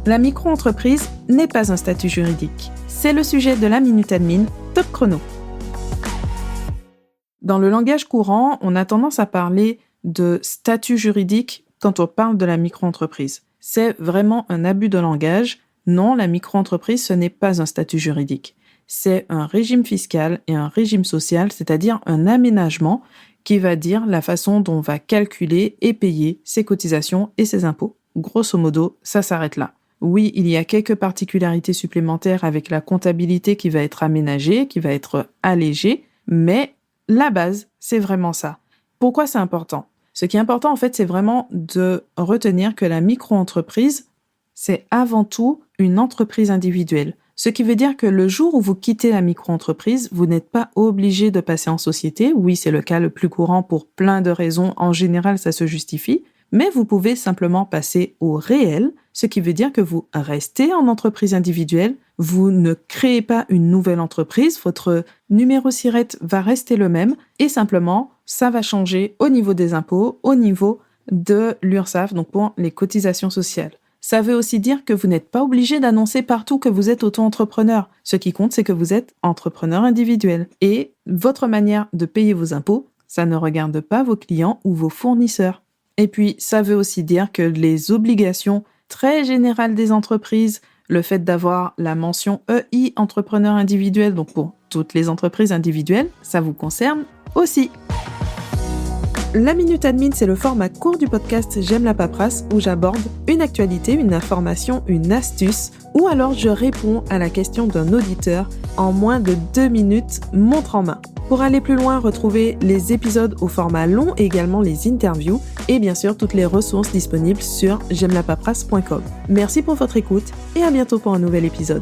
La micro-entreprise n'est pas un statut juridique. C'est le sujet de la Minute Admin, top chrono. Dans le langage courant, on a tendance à parler de statut juridique quand on parle de la micro-entreprise. C'est vraiment un abus de langage. Non, la micro-entreprise, ce n'est pas un statut juridique. C'est un régime fiscal et un régime social, c'est-à-dire un aménagement qui va dire la façon dont on va calculer et payer ses cotisations et ses impôts. Grosso modo, ça s'arrête là. Oui, il y a quelques particularités supplémentaires avec la comptabilité qui va être aménagée, qui va être allégée, mais la base, c'est vraiment ça. Pourquoi c'est important ? Ce qui est important, en fait, c'est vraiment de retenir que la micro-entreprise, c'est avant tout une entreprise individuelle. Ce qui veut dire que le jour où vous quittez la micro-entreprise, vous n'êtes pas obligé de passer en société. Oui, c'est le cas le plus courant pour plein de raisons. En général, ça se justifie. Mais vous pouvez simplement passer au réel, ce qui veut dire que vous restez en entreprise individuelle, vous ne créez pas une nouvelle entreprise, votre numéro SIRET va rester le même et simplement, ça va changer au niveau des impôts, au niveau de l'URSSAF, donc pour les cotisations sociales. Ça veut aussi dire que vous n'êtes pas obligé d'annoncer partout que vous êtes auto-entrepreneur. Ce qui compte, c'est que vous êtes entrepreneur individuel. Et votre manière de payer vos impôts, ça ne regarde pas vos clients ou vos fournisseurs. Et puis, ça veut aussi dire que les obligations très générales des entreprises, le fait d'avoir la mention EI, entrepreneur individuel, donc pour toutes les entreprises individuelles, ça vous concerne aussi. La Minute Admin, c'est le format court du podcast J'aime la paperasse où j'aborde une actualité, une information, une astuce ou alors je réponds à la question d'un auditeur en moins de 2 minutes, montre en main. Pour aller plus loin, retrouvez les épisodes au format long et également les interviews et bien sûr toutes les ressources disponibles sur j'aimelapaperasse.com. Merci pour votre écoute et à bientôt pour un nouvel épisode.